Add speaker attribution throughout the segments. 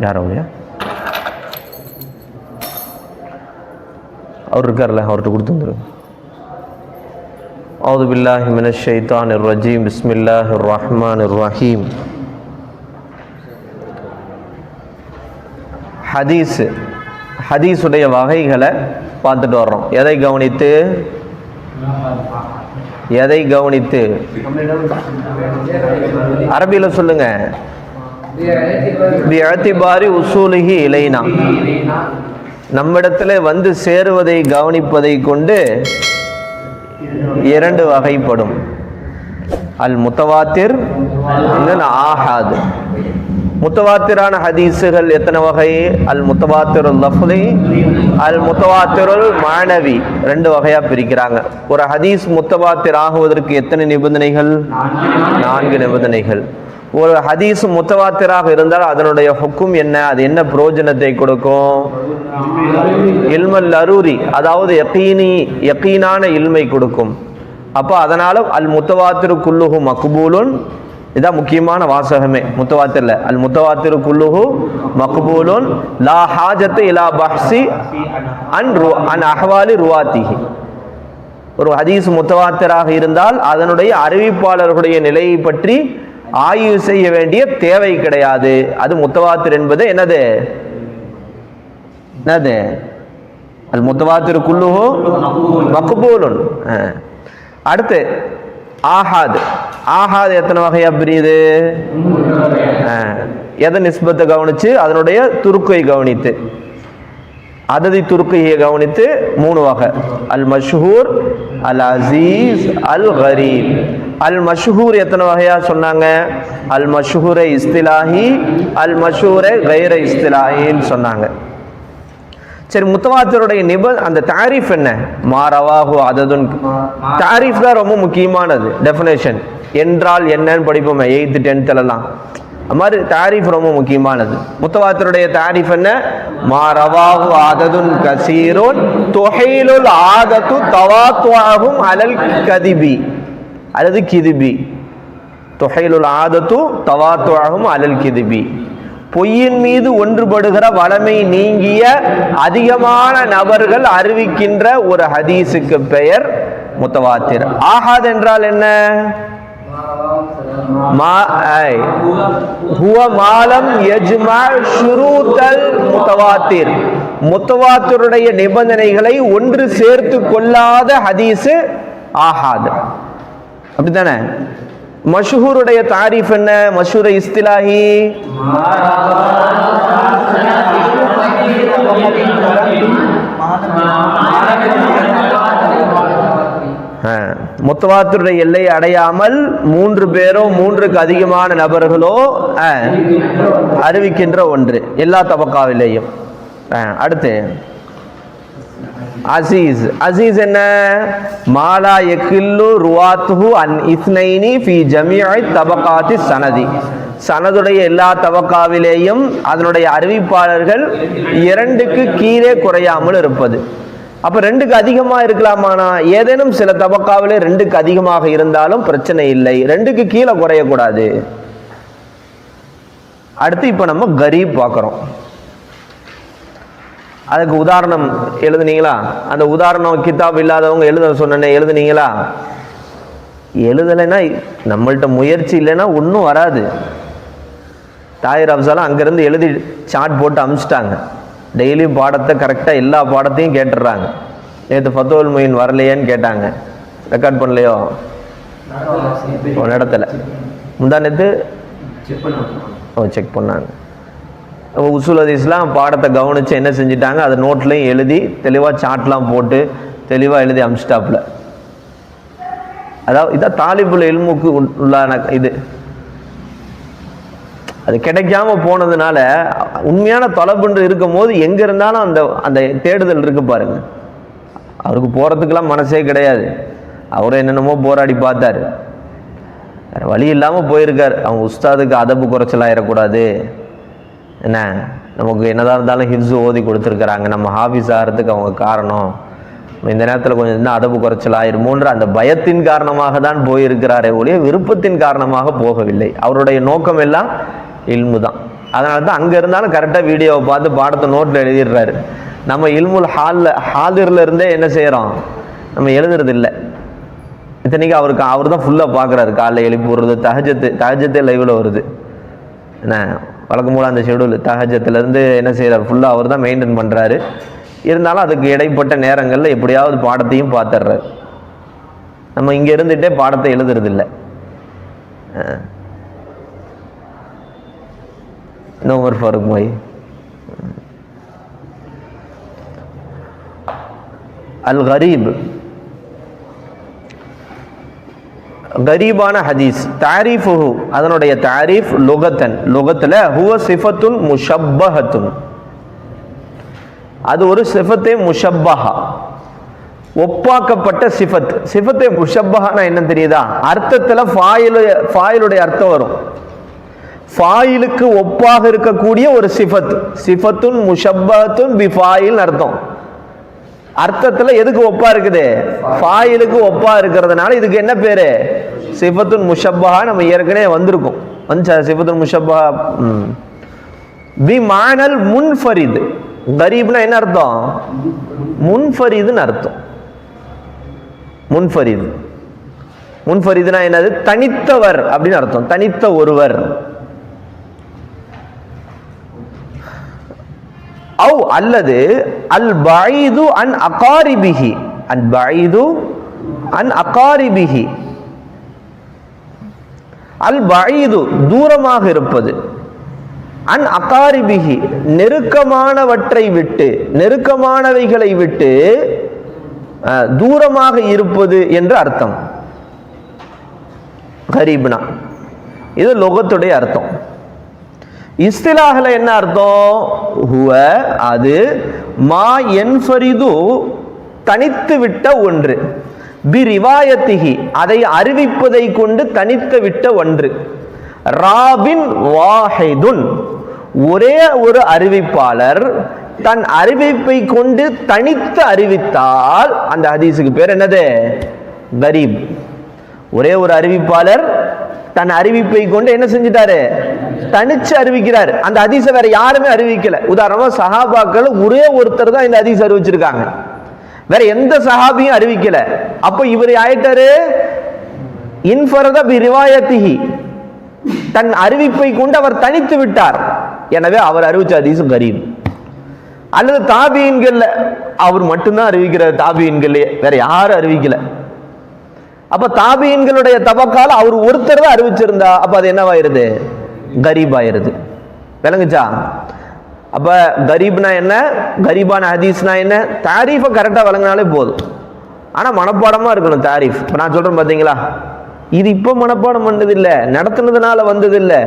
Speaker 1: யாரோ இல்லையா அவர் இருக்கார்ல, அவர்கிட்ட கொடுத்து வந்துருங்க. அவுது பில்லாஹி மினஷ் ஷைத்தானிர் ரஜீம். பிஸ்மில்லாஹிர் ரஹ்மானிர் ரஹீம். ஹதீஸுடைய வகைகளை பார்த்துட்டு வர்றோம். எதை கவனித்து அரபியில் சொல்லுங்க. பிஅத்திபாரி உசூலிஹி இலைனா, நம்மிடத்தில் வந்து சேருவதை கவனிப்பதை கொண்டு இரண்டு வகைப்படும். அல் முத்தவாத்திர், இன்னொன்று ஆஹாத். முத்தவாத்திரான ஹதீஸுகள் எத்தனை வகை? அல் முத்தவாத்திருல் லஃப்லி, அல் முத்தவாத்திருல் மானவி, ரெண்டு வகையாக பிரிக்கிறாங்க. ஒரு ஹதீஸ் முத்தவாத்திர் ஆகுவதற்கு எத்தனை நிபந்தனைகள்? 4 நிபந்தனைகள். ஒரு ஹதீஸ் முத்தவாத்திராக இருந்தால் அதனுடைய ஹுக்கும் என்ன? அது என்ன பிரயோஜனத்தை கொடுக்கும்? இல்மல் அரூரி, அதாவது யகீனான இல்மை கொடுக்கும். அப்போ அதனால அல் முத்தவாத்திரு குல்லுஹு மக்பூலுன், இதான் முக்கியமான வாசகமே முத்தவாத்திர்ல. அல் முத்தவாத்திரு குல்லுஹு மக்பூலுன் லா ஹாஜத்து இலா பஹ்ஸி அன் அஹ்வாலி ருவாத்திஹி. ஒரு ஹதீஸ் முத்தவாத்திராக இருந்தால் அதனுடைய அறிவிப்பாளர்களுடைய நிலையை பற்றி ஆய்வு செய்ய வேண்டிய தேவை கிடையாது. அது முத்தவாத்திர் என்பது என்னது? அல் முத்தவாத்திரு குல்லுஹு மக்பூலுன். அடுத்து ஆஹாத் எத்தனை வகையா பிரியுது? எதை நிஸ்பத்தை கவனிச்சு? அதனுடைய துருக்கை கவனித்து, அததி துருக்கையை கவனித்து 3 வகை. அல் மஷ்ஹூர், அல் அசீஸ், அல் கரீப். அல் மஷ்ஹூர் எத்தனை வகையா சொன்னாங்க? அல் மஷ்ஹூரை இஸ்திலாஹி, அல் மஷ்ஹூரை கைர இஸ்திலாஹின்னு சொன்னாங்க. சரி, முத்தவாத்திருடைய அந்த தாரீஃப் என்ன? மாரவாஹு அததுன். தாரீஃப் தான் ரொம்ப முக்கியமானது. டெஃபினேஷன் என்றால் என்னன்னு படிப்போமே 8th 10th அது மாதிரி தாரீஃப் ரொம்ப முக்கியமானது. முத்தவாத்திருடைய தாரீஃப் என்ன? மாரவாஹு அததுன் கசீருன் துஹைலுல் ஆதத்து தவாத்துஅஹும் அலல் கதிபி அல்லது கிதிபி. துஹைலுல் ஆதத்து தவாத்துஅஹும் அலல் கிதிபி. பொய்யின் மீது ஒன்றுபடுகிற வளமை நீங்கிய அதிகமான நபர்கள் அறிவிக்கின்ற ஒரு ஹதீஸுக்கு பெயர் முத்தவாத்திர். ஆஹாத் என்றால் என்ன? முத்தவாத்திருடைய நிபந்தனைகளை ஒன்று சேர்த்து கொள்ளாத ஹதீஸ் ஆஹாத். அப்படித்தானே? மஷ்ஹூருடைய தாரீஃப் என்ன? மஷ்ஹூர் இஸ்திலாஹி முத்தவாத்திருடைய எல்லை அடையாமல் 3 பேரோ 3க்கு அதிகமான நபர்களோ அறிவிக்கின்ற ஒன்று எல்லா தபக்காவிலேயும். அடுத்து அசீஸ் என்ன? மாலா யகில்லு ருவாத்துஹு அன் இஸ்னைனி ஃபி ஜமீஇ தபகாத்தி சனதி. சனதுடைய எல்லா தபக்காவிலேயும் அதனுடைய அறிவிப்பாளர்கள் 2க்கு கீழே குறையாமல் இருப்பது. அப்ப 2க்கு அதிகமாக இருக்கலாமானா? ஏதேனும் சில தபக்காவிலே 2க்கு அதிகமாக இருந்தாலும் பிரச்சனை இல்லை, 2க்கு கீழே குறையக்கூடாது. அடுத்து இப்ப நம்ம கரீப் பார்க்கிறோம். அதுக்கு உதாரணம் எழுதுனீங்களா? அந்த உதாரணம் கிதாப் இல்லாதவங்க எழுத சொன்னேன், எழுதுனீங்களா? எழுதலைன்னா நம்மள்ட்ட முயற்சி இல்லைன்னா ஒன்றும் வராது. தாயிர் அப்சாலாம் அங்கேருந்து எழுதி சாட் போட்டு அனுப்பிச்சிட்டாங்க. டெய்லியும் பாடத்தை கரெக்டாக எல்லா பாடத்தையும் கேட்டுடுறாங்க. நேற்று ஃபத்துல் முயின் வரலையேன்னு கேட்டாங்க. ரெக்கார்ட் பண்ணலையோ? இடத்துல முந்தா நேற்று செக் பண்ணாங்க. உசூல் ஹதீஸ்லாம் பாடத்தை கவனித்து என்ன செஞ்சுட்டாங்க? அதை நோட்லையும் எழுதி தெளிவாக சாட்லாம் போட்டு தெளிவாக எழுதி அனுப்பிச்சிட்டாப்புல. அதாவது இதான் தாலிபுல் இல்முக்கு உள்ளான இது. அது கிடைக்காம போனதுனால உண்மையான தொலைபுன்று இருக்கும் போது எங்கே இருந்தாலும் அந்த அந்த தேடுதல் இருக்கு பாருங்க. அவருக்கு போகிறதுக்கெல்லாம் மனசே கிடையாது. அவரும் என்னென்னமோ போராடி பார்த்தாரு, வேறு வழி இல்லாமல் போயிருக்கார். அவங்க உஸ்தாதுக்கு அதப்பு குறைச்சலாயிடக்கூடாது, என்ன நமக்கு என்னதான் இருந்தாலும் ஹிப்ஸு ஓதி கொடுத்துருக்குறாங்க, நம்ம ஹாஃபிஸ் ஆகிறதுக்கு அவங்க காரணம், இந்த நேரத்தில் கொஞ்சம் இன்னும் அதப்பு குறைச்சல் ஆயிருமோன்ற அந்த பயத்தின் காரணமாக தான் போயிருக்கிறாரே ஒழிய விருப்பத்தின் காரணமாக போகவில்லை. அவருடைய நோக்கம் எல்லாம் இல்மு தான். அதனால தான் அங்கே இருந்தாலும் கரெக்டாக வீடியோவை பார்த்து பாடத்தை நோட்டில் எழுதிடுறாரு. நம்ம இல்முல் ஹாலிரில் இருந்தே என்ன செய்கிறோம், நம்ம எழுதுறது இல்லை. இத்தனைக்கு அவர் தான் ஃபுல்லாக பார்க்குறாரு. காலைல எழுப்பி விடுறது, தஹஜத்தே லைவில் வருது என்ன, வழக்கம் போல் அந்த ஷெடியூல் தஹஜத்துலேருந்து என்ன செய்கிறார், ஃபுல்லாக அவர் தான் மெயின்டைன் பண்ணுறாரு. இருந்தாலும் அதுக்கு இடைப்பட்ட நேரங்களில் எப்படியாவது பாடத்தையும் பார்த்துடுறாரு. நம்ம இங்கே இருந்துகிட்டே பாடத்தை எழுதுறதில்லை. உமர் ஃபாரூக் மொய் அல் கரீப், கரீபான ஹதீஸ். தாரீஃபுஹு, அதனுடைய தாரீஃப் லுகத்தன், லுகத்துல ஹுவ சிஃபத்துன் முஷப்பஹத்துன், அது ஒரு சிஃபத்தே முஷப்பஹா, ஒப்பாக்கப்பட்ட சிஃபத். சிஃபத்தே முஷப்பஹானா என்ன தெரியுதா, அர்த்தத்துல ஃபாயிலுடைய அர்த்தம் வரும். ஃபாயிலுக்கு ஒப்பாக இருக்கக்கூடிய ஒரு சிஃபத், சிஃபத்துன் முஷப்பஹத்துன் பி ஃபாயில் அர்த்தம். அர்த்தத்துல எதுக்கு ஒப்பா இருக்குது, ஃபாயிலுக்கு ஒப்பா இருக்கிறதுனால இதுக்கு என்ன பேரு, சிஃபத்துன் முஷப்பஹா. நம்ம ஏற்கனவே வந்திருக்கோம், சிஃபத்துன் முஷப்பஹா. பி மானல் முன்ஃபரித், கரீப்னா என்ன அர்த்தம், முன்ஃபரிதுன்னு அர்த்தம். முன்ஃபரித், முன்ஃபரிதுனா என்னது, தனித்தவர் அப்படின்னு அர்த்தம், தனித்த ஒருவர். அவ் அல்லது அல் பஈது அன் அகாரிபிஹி, அல் பஈது அன் அகாரிபிஹி, அல் பஈது தூரமாக இருப்பது, அன் அகாரிபிஹி நெருக்கமானவற்றை விட்டு, நெருக்கமானவைகளை விட்டு தூரமாக இருப்பது என்று அர்த்தம். கரீப்னா இது லுகத்துடைய அர்த்தம். இஸ்திலாஹ்ல என்ன அர்த்தம், ஹுவ அது, மா யன்ஃபரிது தனித்து விட்ட ஒன்று, பி ரிவாயத்திஹி அதை அறிவிப்பதை கொண்டு தனித்து விட்ட ஒன்று, ராபின் வாஹிதுன் ஒரே ஒரு அறிவிப்பாளர் தன் அறிவிப்பை கொண்டு தனித்து அறிவித்தால் அந்த ஹதீஸுக்கு பேர் என்னது, கரீப். ஒரே ஒரு அறிவிப்பாளர் தன் அறிவிப்பை கொண்டு என்ன செஞ்சிட்டாரு, தனிச்சு அறிவிக்கிறார். அந்த ஹதீஸை வேற யாருமே அறிவிக்கல. உதாரணமா சஹாபாக்கள் ஒரே ஒருத்தர் தான் இந்த ஹதீஸ் அறிவிச்சிருக்காங்க, வேற எந்த சஹாபியும் அறிவிக்கல. அப்ப இவர் ஆயிட்டாரு இன்ஃபரத பி ரிவாயத்திஹி, தன் அறிவிப்பை கொண்டு அவர் தனித்து விட்டார். எனவே அவர் அறிவிச்ச ஹதீஸ் கரீப். அல்லது தாபியன்கள் அவர் மட்டும்தான் அறிவிக்கிறார், தாபியன்களே வேற யாரும் அறிவிக்கல. அப்ப தாபியன்களுடைய தபக்கால அவர் ஒருத்தர் தான் அறிவிச்சிருந்தா அப்ப அது என்னவாயிருது, கரீப் ஆயிருது. விளங்குச்சா? அப்ப கரீப்னா என்ன, கரீபான ஹதீஸ்னா என்ன, தாரீஃபை கரெக்டா விளங்கினாலே போதும். ஆனா மனப்பாடமா இருக்கணும் தாரீஃப். இப்ப நான் சொல்றேன் பாத்தீங்களா, இது இப்ப மனப்பாடம் பண்ணது இல்லை, நடத்துனதுனால வந்தது இல்லை.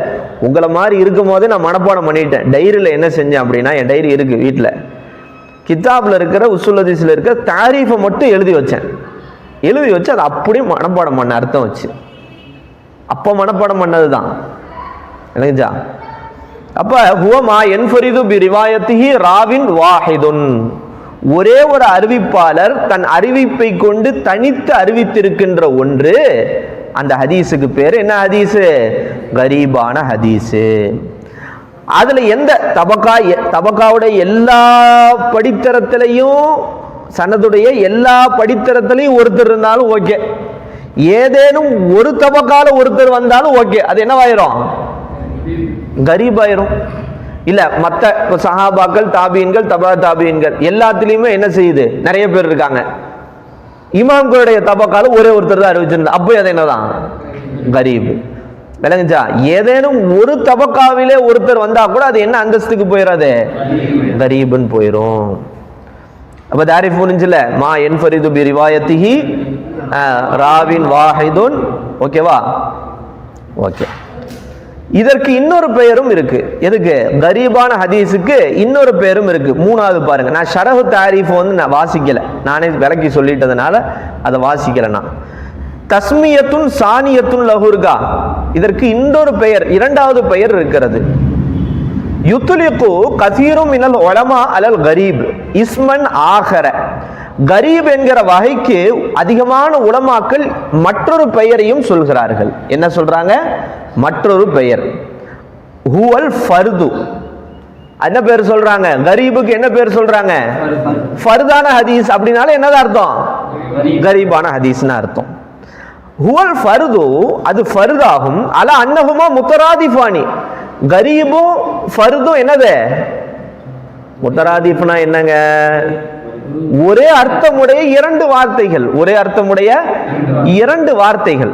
Speaker 1: உங்களை மாதிரி இருக்கும் போதே நான் மனப்பாடம் பண்ணிட்டேன். டைரியில் என்ன செஞ்சேன் அப்படின்னா, என் டைரி இருக்கு வீட்டில், கித்தாப்ல இருக்கிற உஸ்ஸுல் ஹதீஸ்ல இருக்கிற தாரீஃபை மட்டும் எழுதி வச்சேன். எழுதி வச்சு அதை அப்படியே மனப்பாடம் பண்ண, அர்த்தம் வச்சு. அப்போ மனப்பாடம் பண்ணது தான். எனக்குச்சா? அப்ப ஹுவமா யன்ஃபரிது பி ரிவாயத்திஹி ராவின் வாஹிதுன், ஒரே ஒரு அறிவிப்பாளர் தன் அறிவிப்பை கொண்டு தனித்து அறிவித்திருக்கின்ற ஒன்று, அந்த ஹதீஸுக்கு பேரு என்ன ஹதீஸு, கரீபான ஹதீஸு. அதுல எந்த தபக்காவுடைய எல்லா படித்தரத்திலையும், சனதுடைய எல்லா படித்தரத்திலையும் ஒருத்தர் இருந்தாலும் ஓகே, ஏதேனும் ஒரு தபக்கால ஒருத்தர் வந்தாலும் ஓகே, அது என்னவாயிரும், கரீப் ஆயிரும். இல்ல மற்ற சஹாபாக்கள், தாபீன்கள், தபா தாபீன்கள் எல்லாத்திலையுமே என்ன செய்யுது, நிறைய பேர் இருக்காங்க, இமாம்களுடைய தபக்கால ஒரே ஒருத்தர் தான் அறிவிச்சிருந்தா அப்போ அது என்னதான், கரீப். விளங்குச்சா? ஏதேனும் ஒரு தபக்காவிலே ஒருத்தர் வந்தா கூட அது என்ன அந்தஸ்துக்கு போயிடாது, கரீப்னு போயிரும். அப்ப தாரிஃப் புரிஞ்சுல, மா யன்ஃபரிது பி ரிவாயத்திஹி ராவின் வாஹிதுன். ஓகேவா? ஓகே. இதற்கு இன்னொரு பெயரும் இருக்கு. எதுக்கு? கரீபான ஹதீஸுக்கு இன்னொரு பெயரும் இருக்கு. மூணாவது பாருங்க, நான் ஷரஹு தாரீஃப் வந்து நான் வாசிக்கல, நானே விளக்கி சொல்லிட்டதுனால அதை வாசிக்கல. நான் தஸ்மியத்துன் சானியத்துன் லஹுர்கா, இதற்கு இன்னொரு பெயர், இரண்டாவது பெயர் இருக்கிறது. யுத்லிகு கசீரும் மினல் உலமா அலல் கரீப் இஸ்மன் ஆகர, கரீப் என்கிற வகைக்கு அதிகமான உலமாக்கள் மற்றொரு பெயரையும் சொல்கிறார்கள். என்ன சொல்றாங்க? மற்றொரு பெயர். ஹுவல் ஃபர்து. என்ன பேர் சொல்றாங்க? கரீபுக்கு என்ன பேர் சொல்றாங்க? ஃபர்தான ஹதீஸ். அப்படினால என்னதான் அர்த்தம்? கரீபான ஹதீஸ்னு அர்த்தம். ஹுவல் ஃபர்து, அது ஃபர்தாகும். அல அன்னஹுமா முத்தராதிஃபானி, கரீபும் ஃபர்தும் என்னது? முத்தராதிஃப்னா என்னங்க? ஒரே அர்த்தமுடைய இரண்டு வார்த்தைகள். ஒரே அர்த்தமுடைய இரண்டு வார்த்தைகள்.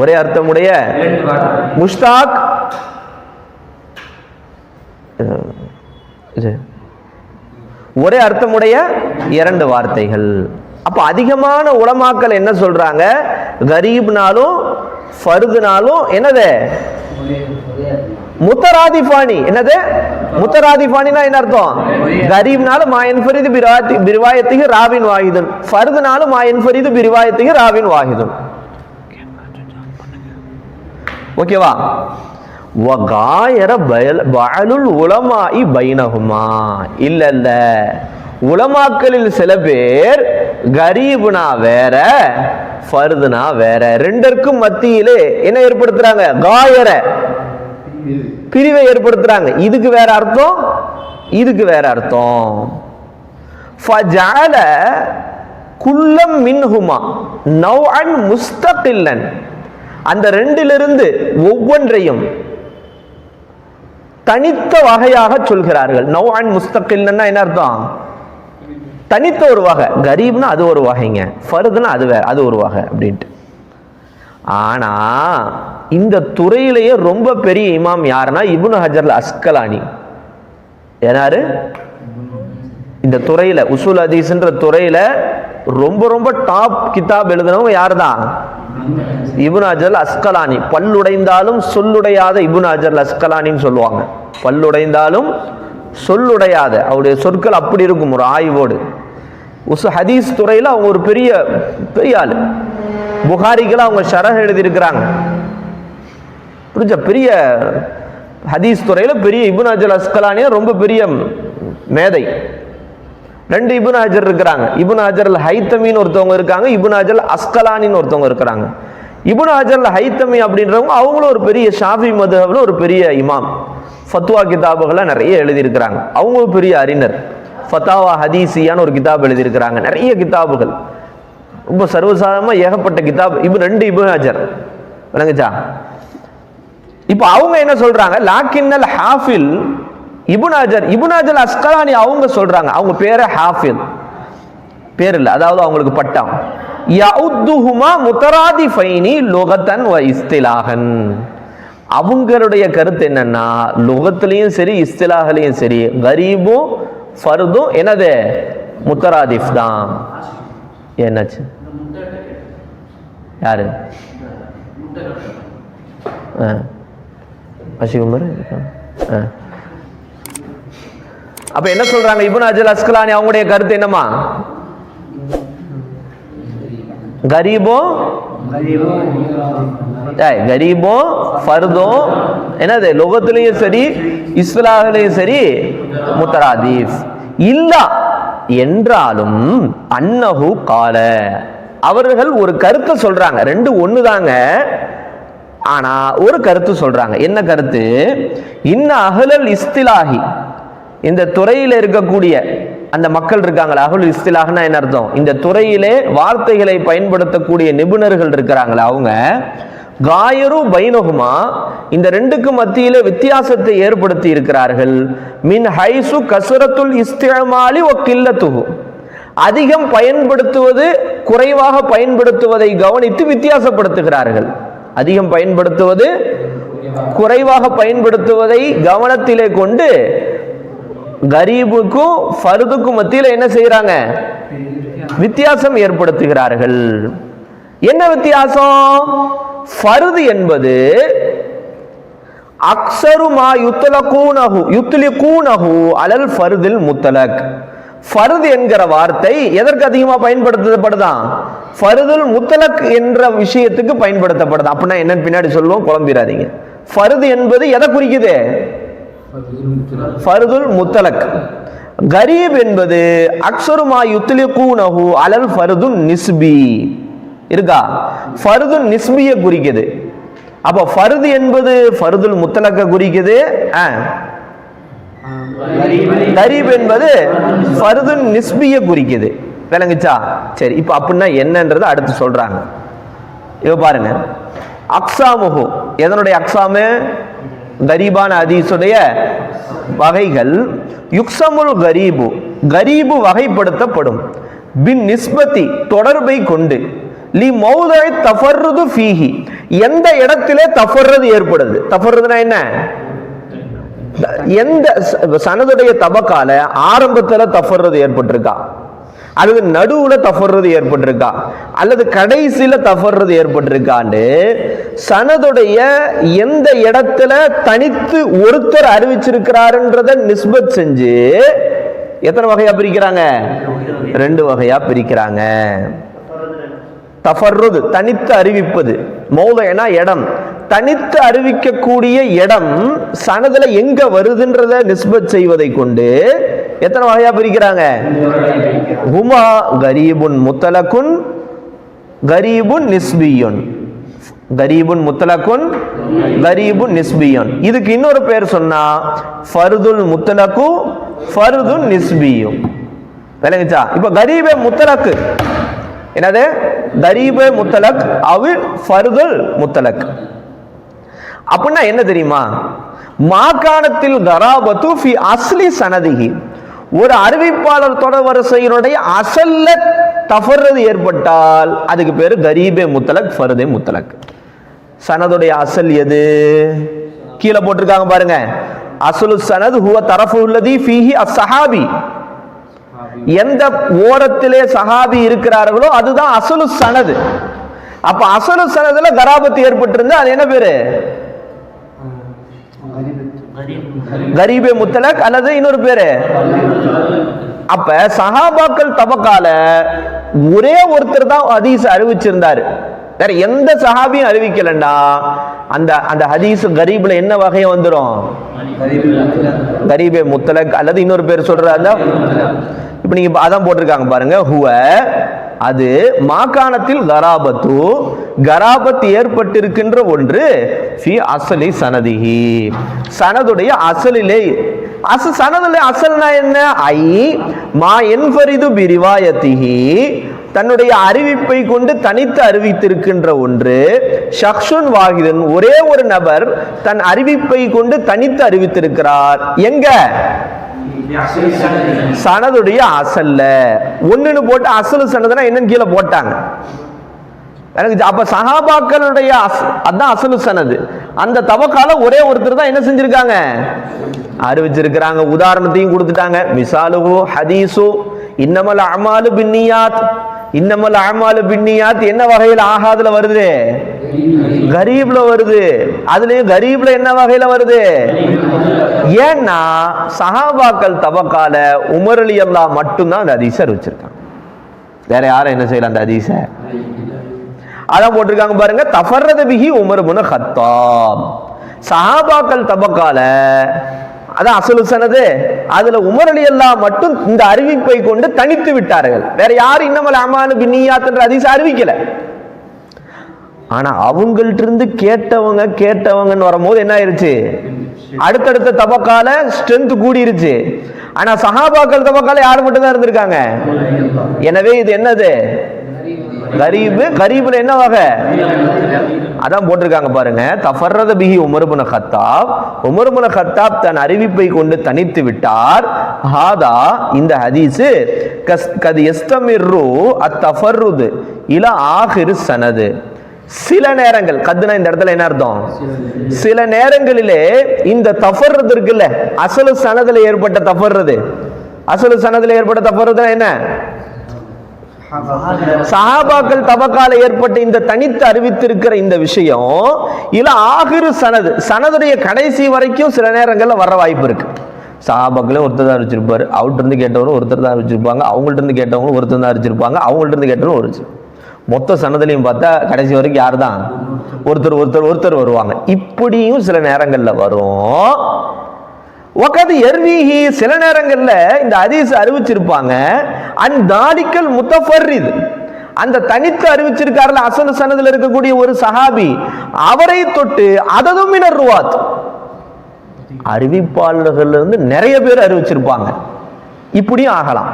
Speaker 1: ஒரே அர்த்தமுடைய முஷ்தாக், ஒரே அர்த்தமுடைய இரண்டு வார்த்தைகள். அப்ப அதிகமான உலமாக்கள் என்ன சொல்றாங்க? கரீப்னாலும் ஃபர்துனாலும் என்னது? முத்தராதிஃபானி. என்னது முத்தராதிஃபானினா என்ன அர்த்தம்? கரீப்னாலும் மாயன்ஃபரிது பிரிவாயத்திக்கு ராவின் வாஹிதுன், ஃபர்துனாலும் மாயன்ஃபரிது பிரிவாயத்திக்கு ராவின் வாஹிதுன். ஓகேவா? வகாயர பஅலுல் உலமாஇ பைனஹுமா, இல்ல இல்ல, உலமாக்களில் சில பேர் கரீப்னா வேற ஃபர்துனா வேற, ரெண்டருக்கும் மத்தியிலே என்ன ஏற்படுத்துறாங்க? காயர, பிரிவை ஏற்படுத்துறாங்க. இதுக்கு வேற அர்த்தம், இதுக்கு வேற அர்த்தம். ஃபஜஅல குல்லம் மின்ஹுமா நௌஅன் முஸ்தகில்லன், அந்த ரெண்டிலிருந்து ஒவ்வொன்றையும் தனித்த வகையாக சொல்கிறார்கள். நௌஅன் முஸ்தகில்லன்னா என்ன அர்த்தம்? தனித்த ஒரு வகை. கரீப்னா அது ஒரு வகைங்க, ஃபர்துனா அது வேற, அது ஒரு வகை அப்படின்ட்டு. ஆனா இந்த துறையிலேயே ரொம்ப பெரிய இமாம் யாருன்னா இப்னு ஹஜர் அஸ்கலானி. யாரு? இந்த துறையில உசூல் ஹதீஸ்ன்ற துறையில ரொம்ப ரொம்ப டாப் கிதாப் எழுதினவங்க யாரு தான்? இப்னு ஹஜர் அஸ்கலானி. பல்லுடைந்தாலும் சொல்லுடையாத இப்னு ஹஜர் அஸ்கலானின்னு சொல்லுவாங்க. பல்லுடைந்தாலும் சொல்லுடையாத, அவருடைய சொற்கள் அப்படி இருக்கும் ஒரு ஆய்வோடு. ஹதீஸ் துறையில் அவங்க ஒரு பெரிய பெரிய ஆளு. புகாரிக்கெல்லாம் அவங்க ஷரஹ் எழுதியிருக்கிறாங்க. புரிஞ்ச? பெரிய ஹதீஸ் துறையில் பெரிய இப்னு ஹஜர் அஸ்கலானியா ரொம்ப பெரிய மேதை. ரெண்டு இப்னு ஹஜர் இருக்கிறாங்க. இப்னு ஹஜர் அல் ஹைத்தமின்னு ஒருத்தவங்க இருக்காங்க, இப்னு ஹஜர் அஸ்கலானின்னு ஒருத்தவங்க இருக்கிறாங்க. இப்னு ஹஜர் அல் ஹைத்தமி அப்படின்றவங்க அவங்களும் ஒரு பெரிய ஷாஃபி மதுஹப்ல ஒரு பெரிய இமாம். ஃபத்வா கிதாபுகளை நிறைய எழுதியிருக்கிறாங்க. அவங்களும் பெரிய அறிஞர். ஃபத்தாவா ஹதீசியான்னு ஒரு கிதாப் எழுதியிருக்கிறாங்க. நிறைய கிதாபுகள், ரொம்ப சர்வசாதாரணமா ஏகப்பட்ட கிதாப். ரெண்டு இப்னு ஹஜர் விளங்குச்சா? இப்ப அவங்க என்ன சொல்றாங்க? லாக்கின்னல் ஹாஃபில் இப்னு ஹஜர், இப்னு ஹஜர் அஸ்கலானி அவங்க சொல்றாங்க, அவங்க பேரை ஹாஃபில் பேர் இல்லை, அதாவது அவங்களுக்கு பட்டம். யஉத்துஹுமா முத்தராதிஃபைனி லுகத்தன் வ இஸ்திலாஹன். அவங்களுடைய கருத்து என்னன்னா, லுகத்திலையும் சரி இஸ்திலாஹ்லையும் சரி கரீபும் ஃபர்தும் என்னது? முத்தராதிஃப் தான். என்னாச்சு? யாரு? அஷிகுமர். அப்ப என்ன சொல்றாங்க இப்னு ஹஜர் அஸ்கலானி? அவங்களுடைய கருத்து என்னமா? கரீபும் கரீபும் ஃபர்தும் என்னது? லுகத்திலையும் சரி இஸ்திலாஹ்லையும் சரி முத்தராதிஃப் இல்ல என்றாலும் அன்னஹு கால, அவர்கள் ஒரு கருத்தை சொல்றாங்க. ரெண்டு ஒண்ணுதாங்க, ஆனா ஒரு கருத்து சொல்றாங்க. என்ன கருத்து? இன்ன அஹ்லல் இஸ்திலாஹி, இந்த துறையில இருக்கக்கூடிய அந்த மக்கள் இருக்காங்களா, அஹ்லுல் இஸ்திலாஹ்னா என்ன அர்த்தம்? இந்த துறையிலே வார்த்தைகளை பயன்படுத்தக்கூடிய நிபுணர்கள் இருக்கிறாங்களா, அவங்க காயரு பைனஹுமா, இந்த ரெண்டுக்கு மத்தியிலே வித்தியாசத்தை ஏற்படுத்தி இருக்கிறார்கள். மின் ஹைசு கஸ்ரத்துல் இஸ்திமாலி வ கில்லத்துஹு, அதிகம் பயன்படுத்துவது குறைவாக பயன்படுத்துவதை கவனித்து வித்தியாசப்படுத்துகிறார்கள். அதிகம் பயன்படுத்துவது குறைவாக பயன்படுத்துவதை கவனத்திலே கொண்டு கரீபுக்கும் ஃபர்துக்கும் மத்தியில் என்ன செய்யறாங்க? வித்தியாசம் ஏற்படுத்துகிறார்கள். என்ன வித்தியாசம்? ஃபர்து என்பது அக்ஸரு மா யுத்லிகூனஹு அலல் ஃபர்தில் முத்தலக். ஃபர்து என்கிற வார்த்தை எதற்கு அதிகமா பயன்படுத்தப்படுதான்? ஃபர்துல் முத்தலக் என்ற விஷயத்துக்கு பயன்படுத்தப்படுது. அப்படின்னா என்னன்னு பின்னாடி சொல்லுவோம், குழம்பிடாதீங்க. ஃபர்து என்பது எதை குறிக்குது? ஃபர்துல் முத்தலக். கரீப் என்பது அக்ஸரு மா யுத்லிகூனஹு அலல் ஃபர்துன் நிஸ்பி இருக்கா? ஃபர்துன் நிஸ்பியை குறிக்குது. அப்ப ஃபர்து என்பது ஃபர்துல் முத்தலக்க குறிக்குது, கரீப் என்பது ஃபர்துன் நிஸ்பிய குறிக்குது. விளங்குச்சா? சரி, இப்ப அப்படின்னா என்னன்றது அடுத்து சொல்றாங்க. இப்ப பாருங்க, அக்ஸாமுஹு, எதனுடைய அக்ஸாமு? கரீபான ஹதீஸுடைய வகைகள். யுக்ஸமுல் கரீபு, கரீபு வகைப்படுத்தப்படும். பின் நிஸ்பத்தி, தொடர்பை கொண்டு. லி மௌதை தஃபர்ருது ஃபீஹி, எந்த இடத்திலே தஃபர்ரது ஏற்படுது. தஃபர்ருதுனா என்ன? எந்த சனதுடைய தபக்கால ஆரம்பத்துல தஃபர்ரது ஏற்பட்டிருக்கா, அல்லது நடுவுல தஃபர்ரது ஏற்பட்டிருக்கா, அல்லது கடைசியில தஃபர்ரது ஏற்பட்டிருக்கான்னு சனதுடைய எந்த இடத்துல தனித்து ஒருத்தர் அறிவிச்சிருக்கிறாருன்றத நிஸ்பத் செஞ்சு எத்தனை வகையா பிரிக்கிறாங்க? 2 வகையா பிரிக்கிறாங்க. தஃபர்ருது தனித்து அறிவிப்பது, மௌதுனா இடம், தனித்து அறிவிக்கக்கூடிய இடம் சனதுல எங்க வருதுன்றத நிஸ்பத் செய்வதை கொண்டு எத்தனை வகையா பிரிக்கிறாங்க? ஹுமா கரீபுன் முத்தலகுன், கரீபுன் நிஸ்பியுன். கரீபுன் முத்தலகுன், கரீபுன் நிஸ்பியுன். இதுக்கு இன்னொரு பேர் சொன்னா ஃபர்துல் முத்தலகு, ஃபர்துன் நிஸ்பியு. விளங்குச்சா? இப்ப கரீபே முத்தலக்கு என்னது? கரீபே முத்தலக் அவு ஃபர்துல் முத்தலக். அப்படின்னா என்ன தெரியுமா? மாகாணத்தில் கராபத்து ஃபி அஸ்லி சனதிஹி, ஒரு அறிவிப்பாளர் தொடர் வரிசையினுடைய அசல்ல தஃபர்ரது ஏற்பட்டால் அதுக்கு பேரு கரீபே முத்தலக், ஃபர்தே முத்தலக். சனதுடைய அசல் எது? கீழே போட்டிருக்காங்க பாருங்க. அஸ்லு சனது ஹுவ தரஃபுல்லதி ஃபீஹி அஸ்ஸஹாபி, எந்த ஓரத்திலே சஹாபி இருக்கிறார்களோ அதுதான் அஸ்லு சனது. அப்ப அஸ்லு சனதுல கராபத்து ஏற்பட்டிருந்தா அது என்ன பேரு? கரீபே முத்தலக் அல்லது இன்னொரு பேரு. அப்ப சஹாபாக்கள் தபக்கால ஒரே ஒருத்தர் தான் ஹதீஸ் அறிவிச்சிருந்தாரு, வேற எந்த சஹாபியும் அறிவிக்கலண்டா அந்த அந்த ஹதீஸ் கரீப்ல என்ன வகையை வந்துடும்? கரீபே முத்தலக் அல்லது இன்னொரு பேர் சொல்றாங்க. இப்ப நீங்க அதான் போட்டிருக்காங்க பாருங்க. ஹுவ, அது மாகாணத்தில் கராபத்து, கராபத் ஏற்பட்டிருக்கின்ற ஒன்று. ஃபி அஸ்லி சனதிஹி, சனதுடைய அசலிலே. சனதுல அசல்னா என்ன? ஐ மா என்ஃபரிது பி ரிவாயத்திஹி, தன்னுடைய அறிவிப்பை கொண்டு தனித்து அறிவித்திருக்கின்ற ஒன்று. ஷக்ஷுன் வாஹிதன், ஒரே ஒரு நபர் தன் அறிவிப்பை கொண்டு தனித்து அறிவித்திருக்கிறார். எங்க? சனதுடைய அசல்ல. ஒண்ணுன்னு போட்டு அசலு சனதுனா என்னன்னு கீழே போட்டாங்க. அப்ப சஹாபாக்களுடைய அதான் அசலு சனது. அந்த தவக்கால ஒரே ஒருத்தர் தான் என்ன செஞ்சிருக்காங்க? அறிவிச்சிருக்கிறாங்க. உதாரணத்தையும் கொடுத்துட்டாங்க. மிசாலுஹு ஹதீசு இன்னமல் அமாலு பின்னியாத். இன்னமல் அமாலு பின்னியாத் என்ன வகையில் ஆகாதுல வருது? கரீப்ல வருது. அதுலயும் கரீப்ல என்ன வகையில வருது? ஏன்னா சஹாபாக்கள் தபக்கால உமர் ரலியல்லாஹு மட்டும்தான் அந்த ஹதீஸை அறிவிச்சிருக்காங்க. வேற யாரும் என்ன செய்யல அந்த ஹதீஸை? அதான் போட்டிருக்காங்க பாருங்க. தஃபர்ரத பிஹி உமர் இப்னு கத்தாப். சஹாபாக்கள் தபக்கால அதான் அசலு சனது, அதுல உமர் ரலியல்லாஹு மட்டும் இந்த அறிவிப்பை கொண்டு தனித்து விட்டார்கள். வேற யாரும் இன்னமல் அமாலு பின்னியாத்ன்ற ஹதீஸ் அறிவிக்கல. ஆனா அவங்கள்ட்ட இருந்து கேட்டவங்கன்னு வரும்போது என்ன ஆயிருச்சு? அடுத்தடுத்த தபக்கால ஸ்ட்ரென்த் கூடிருச்சு. ஆனா சஹாபாக்கள் தபக்கால யாரு மட்டும் தான் இருந்திருக்காங்க. எனவே இது என்னது? கரீபு. கரீபுல என்ன வகை? அதான் போட்டிருக்காங்க பாருங்க. தஃபர்ரத பிஹி Umar ibn Khattab, Umar ibn Khattab தன் அறிவிப்பை கொண்டு தனித்து விட்டார். ஹாதா, இந்த ஹதீஸ் கத் யஸ்தமிரு அத்தஃபர்ருது இலா ஆகிர் சனது. சில நேரங்கள், கத்துனா இந்த இடத்துல என்ன அர்த்தம்? சில நேரங்களிலே இந்த தஃபர்ரது இருக்குல்ல, அசலு சனதுல ஏற்பட்ட தஃபர்ரது, அசலு சனதுல ஏற்பட்ட தஃபர்ரது என்ன? சஹாபாக்கள் தபக்கால ஏற்பட்ட இந்த தனித்து அறிவித்திருக்கிற இந்த விஷயம் இல்ல ஆகிரு சனது, சனதுடைய கடைசி வரைக்கும் சில நேரங்கள்ல வர வாய்ப்பு இருக்கு. சஹாபாக்களும் ஒருத்தர் தான் அறிவிச்சிருப்பாரு, அவர்கிட்ட இருந்து கேட்டவரும் ஒருத்தர் தான் அறிவிச்சிருப்பாங்க, அவங்கள்ட்ட இருந்து கேட்டவங்களும் ஒருத்தர் தான் அறிவிச்சிருப்பாங்க, அவங்கள்ட்ட இருந்து கேட்டவரும் ஒரு மொத்த சனதுலையும் பார்த்தா கடைசி வரைக்கும் யார் தான்? ஒருத்தர் ஒருத்தர் ஒருத்தர் வருவாங்க. இப்படியும் சில நேரங்கள்ல வரும். ஒகது எர்வீஹி, சில நேரங்கள்ல இந்த ஹதீஸ் அறிவிச்சிருப்பாங்க. அன் தாலிக்கல் முத்தஃபர்ரித், அந்த தனித்து அறிவிச்சிருக்காருல அசல் சனதுல இருக்கக்கூடிய ஒரு சஹாபி, அவரை தொட்டு அததும் மினர் ருவாத், அறிவிப்பாளர்கள் இருந்து நிறைய பேர் அறிவிச்சிருப்பாங்க. இப்படியும் ஆகலாம்.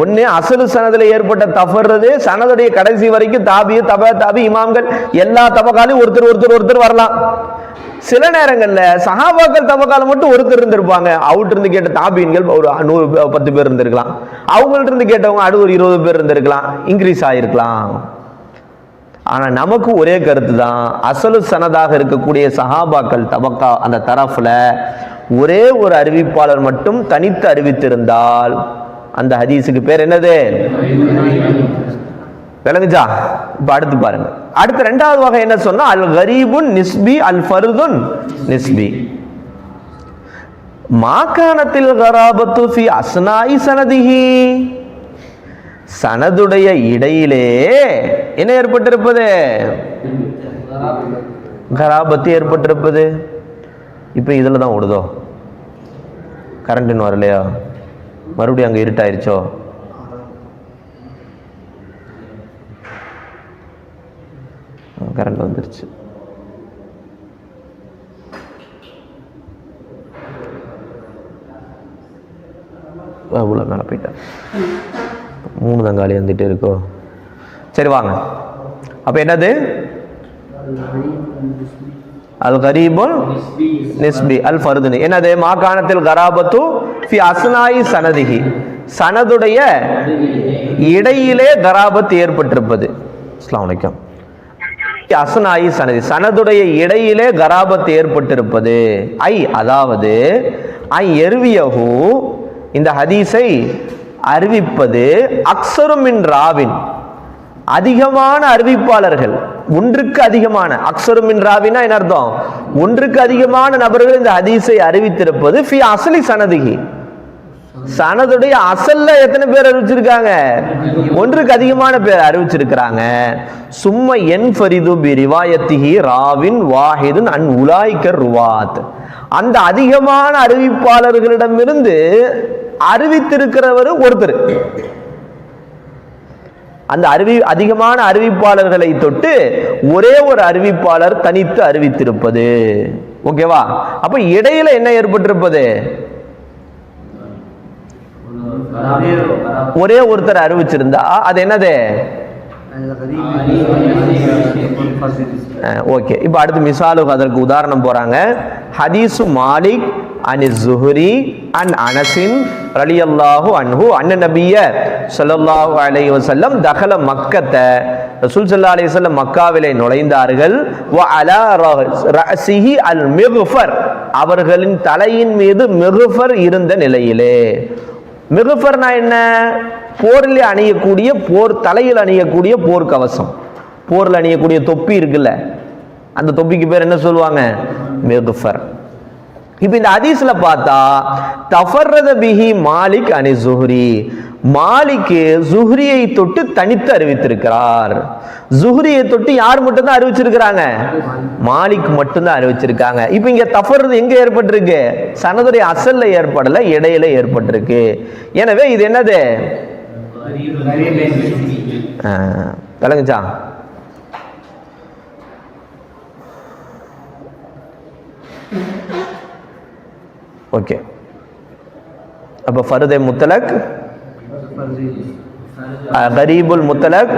Speaker 1: ஒன்னு அசலு சனதுல ஏற்பட்ட தவறுறது சனதுடைய கடைசி வரைக்கும் தாபி தாபி இமாம்கள் எல்லா தபகாலையும் ஒருத்தர் வரலாம். சில நேரங்கள்ல சஹாபாக்கள் தபகால மட்டும் ஒருத்தர் இருந்திருப்பாங்க. அவுட் இருந்து கேட்ட தாபீன்கள் ஒரு 110 பேர் இருந்திருக்கலாம். அவங்கள்ட்ட இருந்து கேட்டவங்க அது ஒரு 20 பேர் இருந்திருக்கலாம். இன்க்ரீஸ் ஆயிருக்கலாம். ஆனா நமக்கு ஒரே கருத்து தான், அசலு சனதாக இருக்கக்கூடிய சஹாபாக்கள் தபக்கா அந்த தரஃப்ல ஒரே ஒரு அறிவிப்பாளர் மட்டும் தனித்து அறிவித்திருந்தால் அந்த ஹதீஸுக்கு பேர் என்னது? விளங்குச்சா? இப்ப அடுத்து பாருங்க. அடுத்த இரண்டாவது வகை என்ன சொன்னா, அல் கரீபுன் நிஸ்பி அல் ஃபர்துன் நிஸ்பி. மாகாணத்தில் கராபத்து ஃபி அஸ்னாஇ சனதிஹி, சனதுடைய இடையிலே என்ன ஏற்பட்டிருப்பது? கராபத்து ஏற்பட்டிருப்பது. இப்ப இதுல தான் ஓடுதோ, கரண்ட் இன்னும் வரலையா? மறுபடியும் அங்க இருட்டாயிருச்சோ? கரண்ட் வந்துருச்சு. அவ்வளோ மேலே போயிட்டேன். 3 தங்காளி வந்துட்டு இருக்கோ. சரி வாங்க. அப்ப என்னது? அல் கரீபுல் நிஸ்பி அல் ஃபர்துனி. என்னது? மாகாணத்தில் கராபத்து ஃபி அஸ்னாஇ சனதிஹி, சனதுடைய இடையிலே கராபத் ஏற்பட்டிருப்பது. அஸ்ஸலாமு அலைக்கும். அஸ்னாஇ சனதி, சனதுடைய இடையிலே கராபத் ஏற்பட்டிருப்பது. அதாவது எர்வியஹு, இந்த ஹதீஸை அறிவிப்பது அக்ஸரு மின் ராவின், அதிகமான அறிவிப்பாளர்கள், ஒன்றுக்கு அதிகமான. அக்ஸரு மின் ராவினா என்ன அர்த்தம்? ஒன்றுக்கு அதிகமான நபர்கள் இந்த ஹதீஸை அறிவித்திருப்பது ஃபி அஸ்லி சனதிஹி, சனதுடைய அசல்ல எத்தனை பேர் அறிவிச்சிருக்காங்க? ஒன்றுக்கு அதிகமான பேர் அறிவிச்சிருக்கிறாங்க. சும்ம என்ஃபரிது பி ரிவாயத்திஹி ராவின் வாஹிதுன் அன் உலாய்கர் ருவாத், அந்த அதிகமான அறிவிப்பாளர்களிடமிருந்து அறிவித்திருக்கிறவர் ஒருத்தர். அந்த அதிகமான அறிவிப்பாளர்களை தொட்டு ஒரே ஒரு அறிவிப்பாளர் தனித்து அறிவித்திருப்பது. ஓகேவா? அப்ப இடையில என்ன ஏற்பட்டிருப்பது? ஒரே ஒருத்தர் அறிவிச்சிருந்தா அது என்னது? ஓகே. இப்ப அடுத்து மிசாலுக்கு அதற்கு உதாரணம் போறாங்க. ஹதீசு மாலிக் அனி ஸுஹ்ரி அன் அனஸின் ரலியல்லாஹு அன்ஹு அன்ன நபிய ஸல்லல்லாஹு அலைஹி வஸல்லம் தகல மக்கத்த, ரசூல் ஸல்லல்லாஹு அலைஹி வஸல்லம் மக்காவிலே நுழைந்தார்கள். வ அலா ரஅஸிஹி அல் மிக்ஃபர், அவர்களின் தலையின் மீது மிக்ஃபர் இருந்த நிலையிலே. மிக்ஃபர்னா என்ன? போரில் அணியக்கூடிய, போர் தலையில் அணியக்கூடிய போர் கவசம், போரில் அணியக்கூடிய தொப்பி இருக்குல்ல, அந்த தொப்பிக்கு பேர் என்ன சொல்லுவாங்க? மிக்ஃபர். இப்ப இந்த ஹதீஸ்ல பார்த்தா தஃபர்ரத பிஹி மாலிக் அனி ஸுஹ்ரி, மாலிக் ஸுஹ்ரியை தொட்டு தனித்து அறிவித்திருக்கிறார். ஸுஹ்ரியை தொட்டு யார் மட்டும் தான் அறிவிச்சிருக்கிறாங்க? மாலிக் மட்டும் தான் அறிவிச்சிருக்காங்க. இப்ப இங்க தஃபர்ரது எங்க ஏற்பட்டிருக்கு? சனதுடைய அசல்ல ஏற்படல, இடையில ஏற்பட்டிருக்கு. எனவே இது என்னது? விளங்குச்சா? ஓகே. அப்ப ஃபர்தே முத்தலக், கரீபுல் முத்தலக்,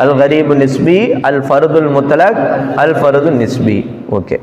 Speaker 1: அல் கரீபு நிஸ்பி, அல் ஃபர்துல் முத்தலக், அல் ஃபர்து நிஸ்பி. ஓகே.